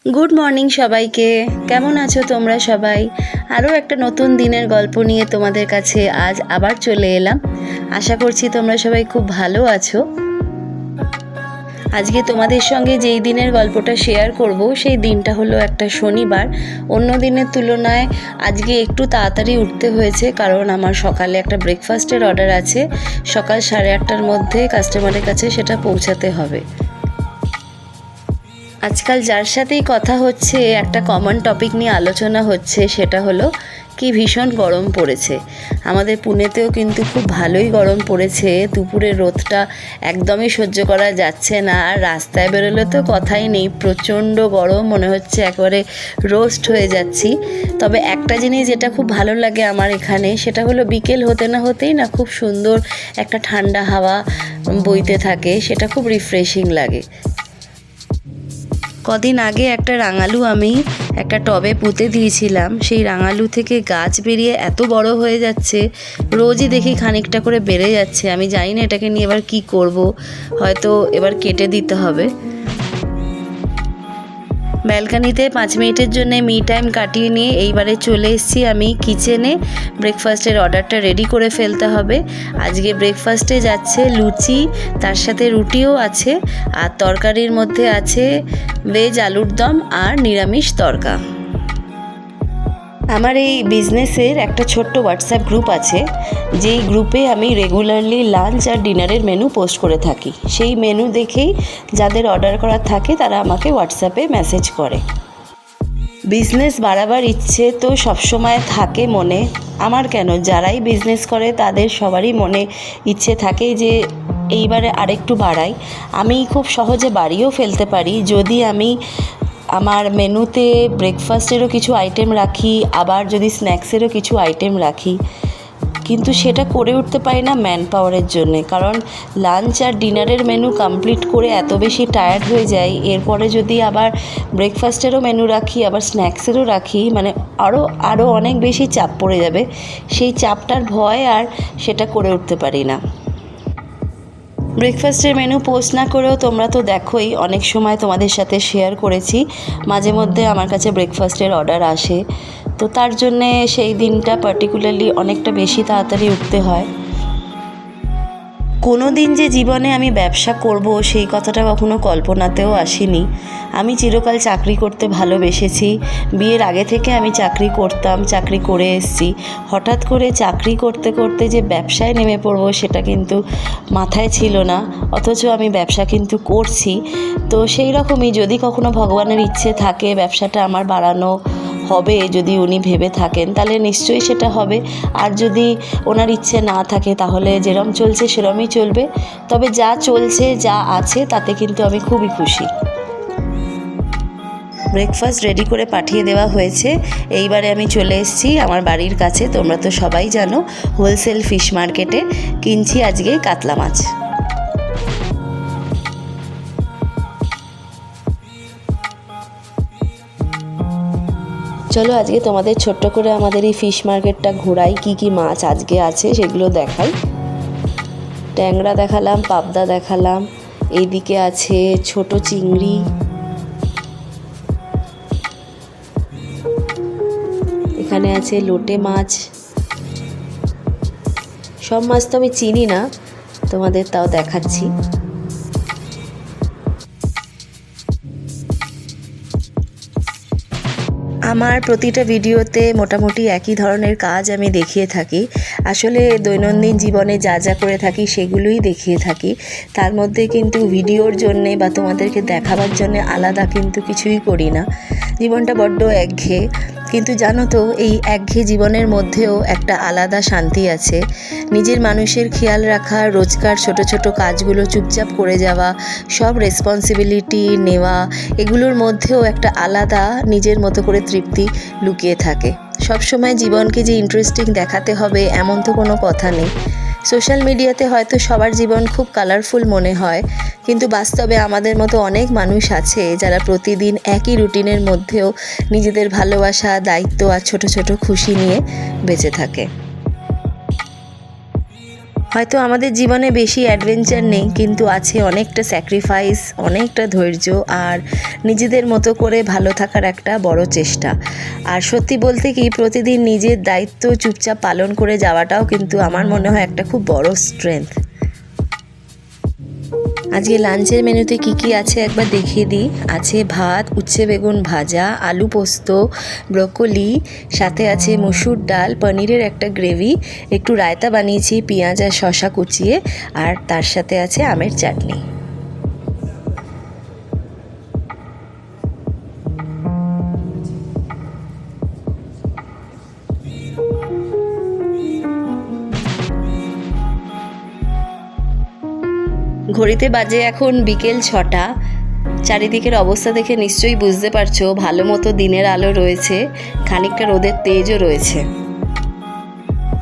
Good morning সবাইকে। কেমন আছো তোমরা সবাই? আরও একটা নতুন দিনের গল্প নিয়ে তোমাদের কাছে আজ আবার চলে এলাম। আশা করছি তোমরা সবাই খুব ভালো আছো। আজকে তোমাদের সঙ্গে যেই দিনের গল্পটা শেয়ার করব সেই দিনটা হলো একটা শনিবার। অন্য দিনের তুলনায় আজকে একটু তাড়াতাড়ি উঠতে হয়েছে, কারণ আমার সকালে একটা ব্রেকফাস্টের অর্ডার আছে। সকাল 8:30টার মধ্যে কাস্টমারের কাছে সেটা পৌঁছাতে হবে। আজকাল যার সাথেই কথা হচ্ছে একটা কমন টপিক নিয়ে আলোচনা হচ্ছে, সেটা হলো কি ভীষণ গরম পড়েছে। আমাদের পুনেতেও কিন্তু খুব ভালোই গরম পড়েছে। দুপুরের রোদটা একদমই সহ্য করা যাচ্ছে না, আর রাস্তায় বেরোলে তো কথাই নেই, প্রচণ্ড গরম, মনে হচ্ছে একেবারে রোস্ট হয়ে যাচ্ছি। তবে একটা জিনিস যেটা খুব ভালো লাগে আমার এখানে, সেটা হলো বিকেল হতে না হতেই না খুব সুন্দর একটা ঠান্ডা হাওয়া বইতে থাকে, সেটা খুব রিফ্রেশিং লাগে। কদিন আগে একটা রাঙালু আমি একটা টবে পুঁতে দিয়েছিলাম, সেই রাঙালু থেকে গাছ বেরিয়ে এত বড় হয়ে যাচ্ছে, রোজই দেখি খানিকটা করে বেড়ে যাচ্ছে। আমি জানি না এটাকে নিয়ে এবার কি করব, হয়তো এবার কেটে দিতে হবে। ব্যালকানিতে 5 মিনিটের জন্য মি টাইম কাটিয়ে নিয়ে এইবারে চলে এসেছি আমি কিচেনে। ব্রেকফাস্টের অর্ডারটা রেডি করে ফেলতে হবে। আজকে ব্রেকফাস্টে যাচ্ছে লুচি, তার সাথে রুটিও আছে, আর তরকারির মধ্যে আছে ভেজ আলুর দম আর নিরামিষ তরকা। আমার এই বিজনেসের একটা ছোট্ট হোয়াটসঅ্যাপ গ্রুপ আছে, যেই গ্রুপে আমি রেগুলারলি লাঞ্চ আর ডিনারের মেনু পোস্ট করে থাকি। সেই মেনু দেখেই যাদের অর্ডার করার থাকে তারা আমাকে হোয়াটসঅ্যাপে মেসেজ করে। বিজনেস বাড়াবার ইচ্ছে তো সবসময় থাকে মনে। আমার কেন, যারাই বিজনেস করে তাদের সবারই মনে ইচ্ছে থাকে যে এইবারে আরেকটু বাড়াই। আমি খুব সহজে বাড়িয়েও ফেলতে পারি যদি আমি আমার মেনুতে ব্রেকফাস্টেরও কিছু আইটেম রাখি, আবার যদি স্ন্যাক্সেরও কিছু আইটেম রাখি, কিন্তু সেটা করে উঠতে পারি না ম্যান পাওয়ারের জন্যে। কারণ লাঞ্চ আর ডিনারের মেনু কমপ্লিট করে এত বেশি টায়ার্ড হয়ে যাই, এরপরে যদি আবার ব্রেকফাস্টেরও মেনু রাখি, আবার স্ন্যাক্সেরও রাখি, মানে আরও অনেক বেশি চাপ পড়ে যাবে। সেই চাপটার ভয় আর সেটা করে উঠতে পারি না। ব্রেকফাস্টের মেনু পোস্ট না করেও তোমরা তো দেখোই, অনেক সময় তোমাদের সাথে শেয়ার করেছি, মাঝে মধ্যে আমার কাছে ব্রেকফাস্টের অর্ডার আসে। তো তার জন্যে সেই দিনটা পার্টিকুলারলি অনেকটা বেশি তাড়াতাড়ি উঠতে হয়। কোনো দিন যে জীবনে আমি ব্যবসা করব সেই কথাটা কখনো কল্পনাতেও আসেনি। আমি চিরকাল চাকরি করতে ভালোবেসেছি। বিয়ের আগে থেকে আমি চাকরি করতাম, চাকরি করে এসেছি। হঠাৎ করে চাকরি করতে করতে যে ব্যবসায় নেমে পড়ব সেটা কিন্তু মাথায় ছিল না, অথচ আমি ব্যবসা কিন্তু করছি। তো সেই রকমই যদি কখনো ভগবানের ইচ্ছে থাকে ব্যবসাটা আমার বাড়ানো হবে, যদি উনি ভেবে থাকেন তাহলে নিশ্চয়ই সেটা হবে। আর যদি ওনার ইচ্ছে না থাকে তাহলে যেরম চলছে সেরমই চলবে। তবে যা চলছে, যা আছে, তাতে কিন্তু আমি খুবই খুশি। ব্রেকফাস্ট রেডি করে পাঠিয়ে দেওয়া হয়েছে। এইবারে আমি চলে এসেছি আমার বাড়ির কাছে। তোমরা তো সবাই জানো হোলসেল ফিশ মার্কেটে কিনছি আজকে কাতলা মাছ। চলো আজকে তোমাদের ছোট্ট করে আমাদের এই ফিশ মার্কেটটা ঘোরাই, কি কি মাছ আজকে আছে সেগুলো দেখাই। ট্যাংরা দেখালাম, পাবদা দেখালাম, এইদিকে আছে ছোট চিংড়ি, এখানে আছে লোটে মাছ। সব মাছ তো আমি চিনি না, তোমাদের তাও দেখাচ্ছি। আমার প্রতিটা ভিডিওতে মোটামুটি একই ধরনের কাজ আমি দেখিয়ে থাকি। আসলে দৈনন্দিন জীবনে যা যা করে থাকি সেগুলোই দেখিয়ে থাকি। তার মধ্যে কিন্তু ভিডিওর জন্যে বা তোমাদেরকে দেখাবার জন্যে আলাদা কিন্তু কিছুই করি না। জীবনটা বড্ড একঘেয়ে, কিন্তু জানো তো এই একঘেয়ে জীবনের মধ্যেও একটা আলাদা শান্তি আছে। নিজের মানুষের খেয়াল রাখা, রোজকার ছোট ছোট কাজগুলো চুপচাপ করে যাওয়া, সব রেসপন্সিবিলিটি নেওয়া, এগুলোর মধ্যেও একটা আলাদা নিজের মতো করে তৃপ্তি লুকিয়ে থাকে। সবসময় জীবনকে যে ইন্টারেস্টিং দেখাতে হবে এমন তো কোনো কথা নেই। সোশ্যাল মিডিয়াতে হয়তো সবার জীবন খুব কালারফুল মনে হয়, কিন্তু বাস্তবে আমাদের মতো অনেক মানুষ আছে যারা প্রতিদিন একই রুটিনের মধ্যেও নিজেদের ভালোবাসা, দায়িত্ব আর ছোট ছোট খুশি নিয়ে বেঁচে থাকে। হয়তো আমাদের জীবনে বেশি অ্যাডভেঞ্চার নেই, কিন্তু আছে অনেকটা স্যাক্রিফাইস, অনেকটা ধৈর্য আর নিজেদের মতো করে ভালো থাকার একটা বড় চেষ্টা। আর সত্যি বলতে কি, প্রতিদিন নিজের দায়িত্ব চুপচাপ পালন করে যাওয়াটাও কিন্তু আমার মনে হয় একটা খুব বড় স্ট্রেংথ। আজকে লাঞ্চের মেনুতে কি আছে একবার দেখিয়ে দিই। আছে ভাত, উচ্ছে বেগুন ভাজা, আলু পোস্ত, ব্রোকলি, সাথে আছে মসুর ডাল, পনিরের একটা গ্রেভি, একটু রায়তা বানিয়েছি পেঁয়াজ আর শসা কুচিয়ে, আর তার সাথে আছে আমের চাটনি। ঘড়িতে বাজে এখন বিকেল 6টা। চারিদিকের অবস্থা দেখে নিশ্চয়ই বুঝতে পারছো ভালো মতো দিনের আলো রয়েছে, খানিকটা রোদের তেজও রয়েছে।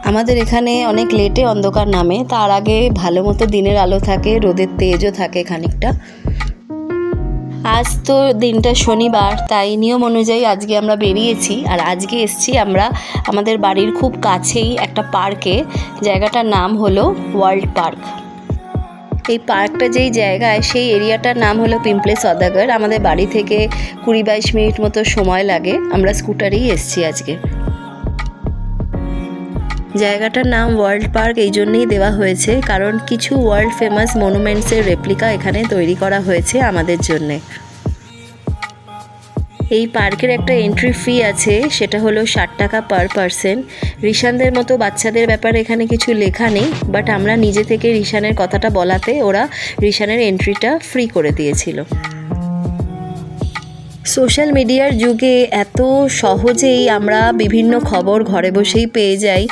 আমাদের এখানে অনেক লেটে অন্ধকার নামে, তার আগে ভালো মতো দিনের আলো থাকে, রোদের তেজও থাকে খানিকটা। আজ তো দিনটা শনিবার, তাই নিয়ম অনুযায়ী আজকে আমরা বেরিয়েছি। আর আজকে এসছি আমরা আমাদের বাড়ির খুব কাছেই একটা পার্কে। জায়গাটার নাম হলো ওয়ার্ল্ড পার্ক। এই পার্কটা যেই জায়গায়, সেই এরিয়াটার নাম হলো পিম্পলে সওদাগর। আমাদের বাড়ি থেকে 20-22 মিনিট মতো সময় লাগে। আমরা স্কুটারেই এসছি আজকে। জায়গাটার নাম ওয়ার্ল্ড পার্ক এই জন্যই দেওয়া হয়েছে কারণ কিছু ওয়ার্ল্ড ফেমাস মনুমেন্টসের রেপ্লিকা এখানে তৈরি করা হয়েছে আমাদের জন্যে। এই পার্কের একটা এন্ট্রি ফি আছে, সেটা হলো 60 টাকা পার পারসন। রিশানদের মতো বাচ্চাদের ব্যাপারে এখানে কিছু লেখা নেই, বাট আমরা নিজে থেকে রিশানের কথাটা বলাতে ওরা রিশানের এন্ট্রিটা ফ্রি করে দিয়েছিল। সোশ্যাল মিডিয়ার যুগে এত সহজেই আমরা বিভিন্ন খবর ঘরে বসেই পেয়ে যাই।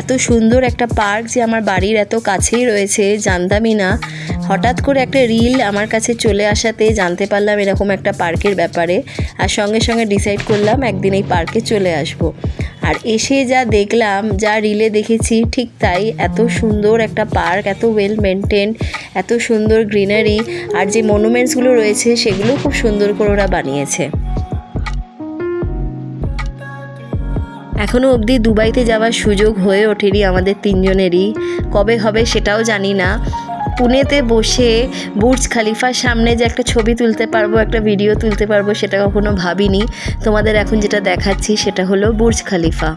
এত সুন্দর একটা পার্ক যে আমার বাড়ির এত কাছেই রয়েছে জানতামই না। হঠাৎ করে একটা রিল আমার কাছে চলে আসাতে জানতে পারলাম এরকম একটা পার্কের ব্যাপারে, আর সঙ্গে সঙ্গে ডিসাইড করলাম একদিন এই পার্কে চলে আসব। আর এসে যা দেখলাম, যা রিলে দেখেছি ঠিক তাই। এত সুন্দর একটা পার্ক, এত ওয়েল মেনটেন, এত সুন্দর গ্রিনারি, আর যে মনুমেন্টসগুলো রয়েছে সেগুলো খুব সুন্দর করে ওরা বানিয়েছে। এখনও অবধি দুবাইতে যাওয়ার সুযোগ হয়ে ওঠেনি আমাদের তিনজনেরই। কবে হবে সেটাও জানি না। পুনেতে বসে বুর্জ খালিফার সামনে যে একটা ছবি তুলতে পারবো, একটা ভিডিও তুলতে পারবো, সেটা কখনো ভাবিনি। তোমাদের এখন যেটা দেখাচ্ছি সেটা হলো বুর্জ খালিফা।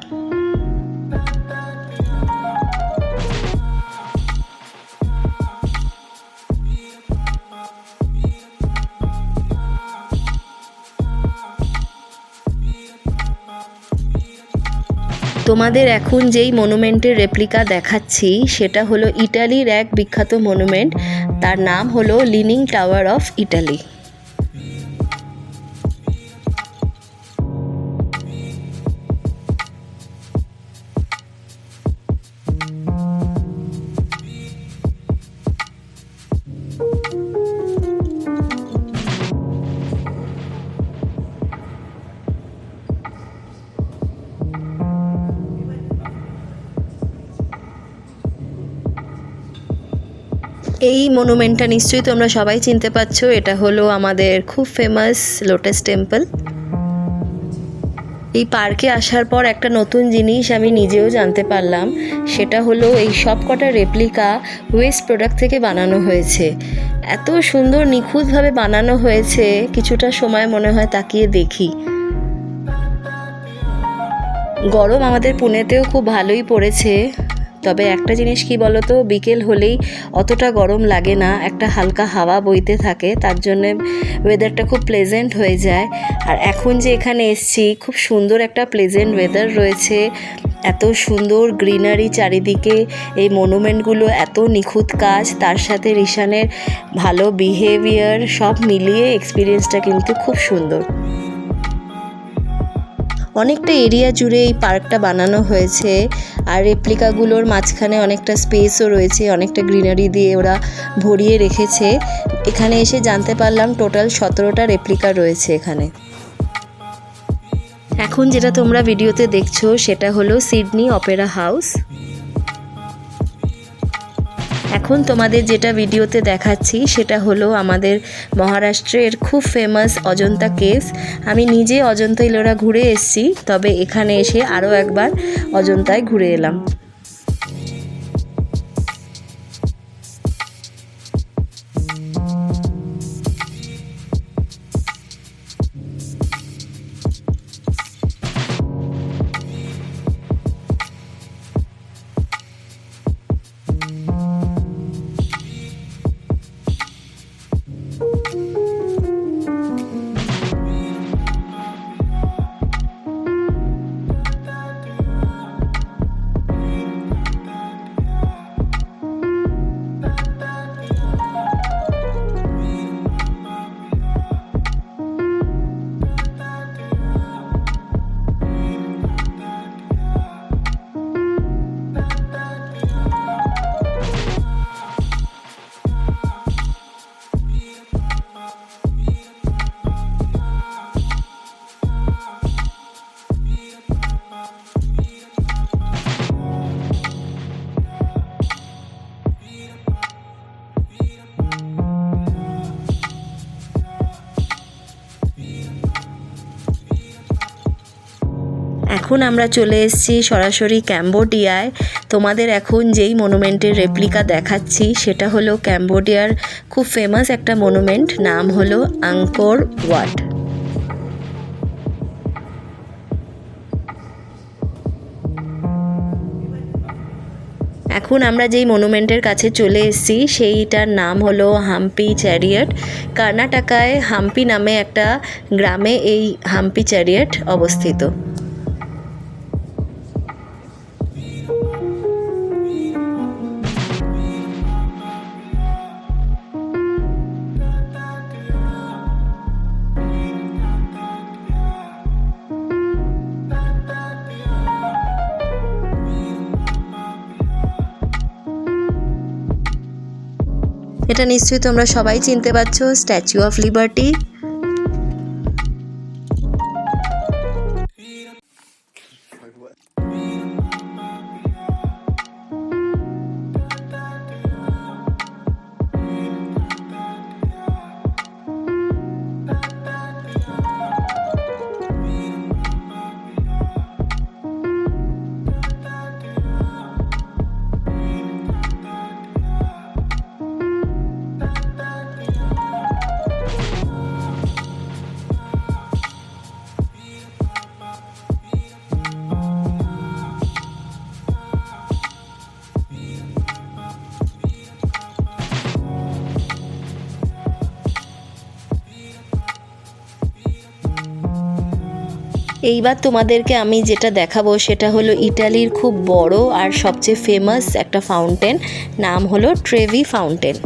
তোমাদের এখন যেই মনুমেন্টের রেপ্লিকা দেখাচ্ছি সেটা হলো ইটালির এক বিখ্যাত মনুমেন্ট, তার নাম হলো লিনিং টাওয়ার অফ ইটালি। এই মনুমেন্টটা নিশ্চয়ই তোমরা সবাই চিনতে পারছো, এটা হলো আমাদের খুব ফেমাস লোটাস টেম্পল। এই পার্কে আসার পর একটা নতুন জিনিস আমি নিজেও জানতে পারলাম, সেটা হলো এই সব কটা রেপ্লিকা ওয়েস্ট প্রোডাক্ট থেকে বানানো হয়েছে। এত সুন্দর নিখুঁতভাবে বানানো হয়েছে, কিছুটা সময় মনে হয় তাকিয়ে দেখি। গরম আমাদের পুনেতেও খুব ভালোই পড়েছে, তবে একটা জিনিস কি বলতো, বিকেল হলেই অতটা গরম লাগে না, একটা হালকা হাওয়া বইতে থাকে, তার জন্যে ওয়েদারটা খুব প্লেজেন্ট হয়ে যায়। আর এখন যে এখানে এসছি, খুব সুন্দর একটা প্লেজেন্ট ওয়েদার রয়েছে, এত সুন্দর গ্রিনারি চারিদিকে, এই মনুমেন্টগুলো এত নিখুঁত কাজ, তার সাথে রিশানের ভালো বিহেভিয়ার, সব মিলিয়ে এক্সপিরিয়েন্সটা কিন্তু খুব সুন্দর। অনেকটা এরিয়া জুড়ে এই পার্কটা বানানো হয়েছে, আর রেপ্লিকাগুলোর মাঝখানে অনেকটা স্পেসও রয়েছে, অনেকটা গ্রিনারি দিয়ে ওরা ভরিয়ে রেখেছে। এখানে এসে জানতে পারলাম টোটাল 17টা রেপ্লিকা রয়েছে এখানে। এখন যেটা তোমরা ভিডিওতে দেখছো সেটা হলো সিডনি অপেরা হাউস। এখন তোমাদের যেটা ভিডিওতে দেখাচ্ছি সেটা হলো আমাদের মহারাষ্ট্রের খুব ফেমাস অজন্তা কেভস। আমি নিজে অজন্তা ইলোরা ঘুরে এসেছি, তবে এখানে এসে আরও একবার অজন্তায় ঘুরে এলাম। এখন আমরা চলে এসেছি সরাসরি ক্যাম্বোডিয়ায়। তোমাদের এখন যেই মনুমেন্টের রেপ্লিকা দেখাচ্ছি সেটা হলো ক্যাম্বোডিয়ার খুব ফেমাস একটা মনুমেন্ট, নাম হলো আঙ্কোর ওয়াট। এখন আমরা যেই মনুমেন্টের কাছে চলে এসেছি সেইটার নাম হলো হাম্পি চ্যারিয়ট। কর্ণাটকায় হাম্পি নামে একটা গ্রামে এই হাম্পি চ্যারিয়ট অবস্থিত। এটা নিশ্চয়ই তোমরা সবাই চিনতে পারছো, স্ট্যাচু অফ লিবার্টি। এইবার তোমাদেরকে আমি যেটা দেখাবো সেটা হলো ইটালির খুব বড় আর সবচেয়ে ফেমাস একটা ফাউন্টেন, নাম হলো ট্রেভি ফাউন্টেন।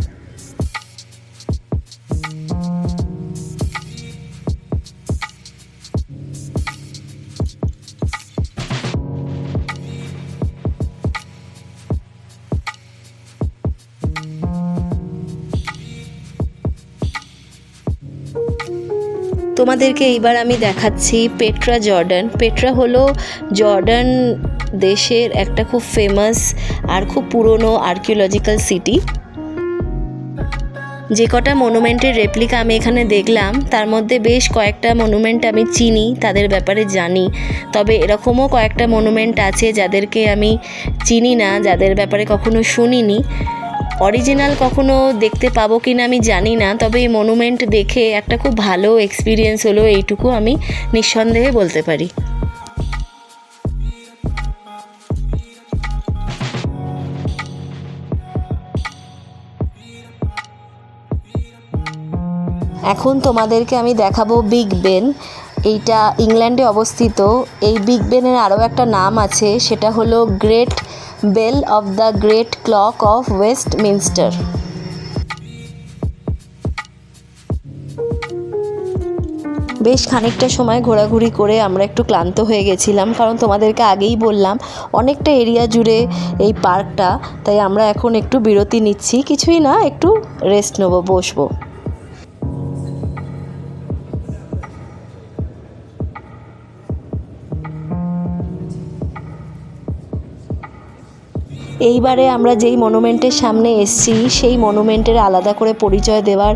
তোমাদেরকে এইবার আমি দেখাচ্ছি পেট্রা জর্ডান। পেট্রা হলো জর্ডান দেশের একটা খুব ফেমাস আর খুব পুরনো আর্কিওলজিক্যাল সিটি। যে কটা মনুমেন্টের রেপ্লিকা আমি এখানে দেখলাম তার মধ্যে বেশ কয়েকটা মনুমেন্ট আমি চিনি, তাদের ব্যাপারে জানি। তবে এরকমও কয়েকটা মনুমেন্ট আছে যাদেরকে আমি চিনি না, যাদের ব্যাপারে কখনো শুনিনি। অরিজিনাল কখনো দেখতে পাবো কি না আমি জানি না, তবে এই মনুমেন্ট দেখে একটা খুব ভালো এক্সপিরিয়েন্স হলো, এইটুকু আমি নিঃসন্দেহে বলতে পারি। এখন তোমাদেরকে আমি দেখাবো বিগ বেন। এইটা ইংল্যান্ডে অবস্থিত। এই বিগ বেনের আরও একটা নাম আছে, সেটা হলো great value of the great clock of Westminster. বেশ খানিকটা সময় ঘোরাঘুরি করে আমরা একটু ক্লান্ত হয়ে গেছিলাম, কারণ তোমাদেরকে আগেই বললাম অনেকটা এরিয়া জুড়ে এই পার্কটা। তাই আমরা এখন একটু বিরতি নিচ্ছি, কিছুই না, একটু রেস্ট নেবো, বসবো। এইবারে আমরা যেই মনুমেন্টের সামনে এসেছি সেই মনুমেন্টের আলাদা করে পরিচয় দেওয়ার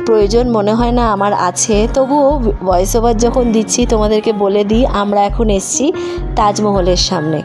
প্রয়োজন মনে হয় না আমার আছে, তবুও ভয়েস ওভার যখন দিচ্ছি তোমাদেরকে বলে দিই, আমরা এখন এসেছি তাজমহলের সামনে।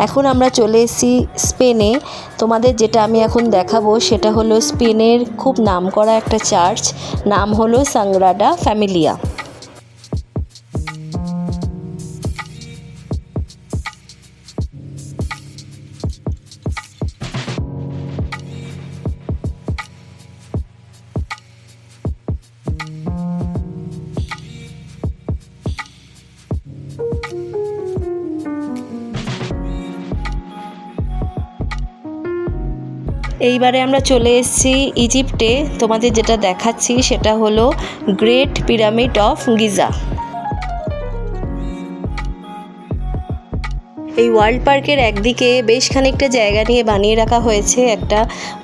এখন আমরা চলে এসেছি স্পেনে। তোমাদের যেটা আমি এখন দেখাবো সেটা হলো স্পেনের খুব নামকরা একটা চার্চ, নাম হলো সাগ্রাডা ফ্যামিলিয়া। এইবারে আমরা চলে এসেছি ইজিপ্টে। তোমাদের যেটা দেখাচ্ছি সেটা হলো গ্রেট পিরামিড অফ গিজা। এই ওয়ার্ল্ড পার্কের একদিকে বেশ খানিকটা জায়গা নিয়ে বানিয়ে রাখা হয়েছে একটা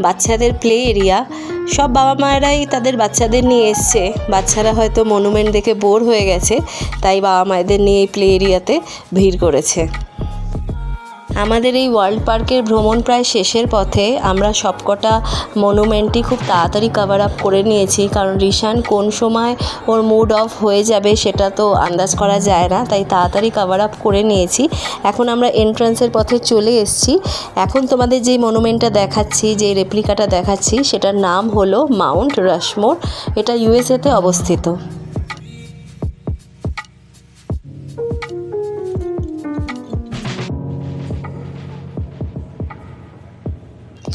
বাচ্চাদের প্লে এরিয়া। সব বাবা মায়েরাই তাদের বাচ্চাদের নিয়ে এসছে। বাচ্চারা হয়তো মনুমেন্ট দেখে বোর হয়ে গেছে, তাই বাবা মায়েদের নিয়ে এই প্লে এরিয়াতে ভিড় করেছে। আমাদের এই ওয়ার্ল্ড পার্কের ভ্রমণ প্রায় শেষের পথে। আমরা সবকটা মনুমেন্টই খুব তাড়াতাড়ি কভার আপ করে নিয়েছি, কারণ রিশান কোন সময় ওর মুড অফ হয়ে যাবে সেটা তো আন্দাজ করা যায় না, তাই তাড়াতাড়ি কভার আপ করে নিয়েছি। এখন আমরা এন্ট্রান্সের পথে চলে এসেছি। এখন তোমাদের যে মনুমেন্টটা দেখাচ্ছি, যে রেপ্লিকাটা দেখাচ্ছি, সেটার নাম হলো মাউন্ট রাশমোর। এটা ইউএসএতে অবস্থিত।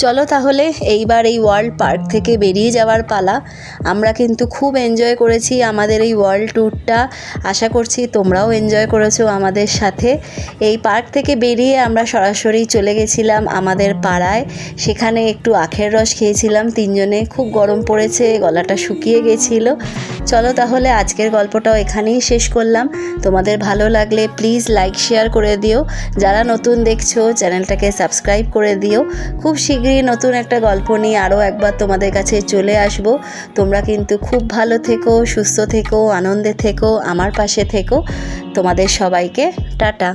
চলো তাহলে এইবার এই ওয়ার্ল্ড পার্ক থেকে বেরিয়ে যাওয়ার পালা। আমরা কিন্তু খুব এনজয় করেছি আমাদের এই ওয়ার্ল্ড ট্যুরটা। আশা করছি তোমরাও এনজয় করেছো আমাদের সাথে। এই পার্ক থেকে বেরিয়ে আমরা সরাসরি চলে গেছিলাম আমাদের পাড়ায়। সেখানে একটু আখের রস খেয়েছিলাম তিনজনে। খুব গরম পড়েছে, গলাটা শুকিয়ে গেছিলো। চলো তাহলে আজকের গল্পটাও এখানেই শেষ করলাম। তোমাদের ভালো লাগলে প্লিজ লাইক শেয়ার করে দিও। যারা নতুন দেখছো চ্যানেলটাকে সাবস্ক্রাইব করে দিও। খুব শীঘ্রই নতুন একটা গল্প নিয়ে আরও একবার তোমাদের কাছে চলে আসব। তোমরা কিন্তু খুব ভালো থেকো, সুস্থ থেকো, আনন্দে থেকো, আমার পাশে থেকো। তোমাদের সবাইকে টাটা।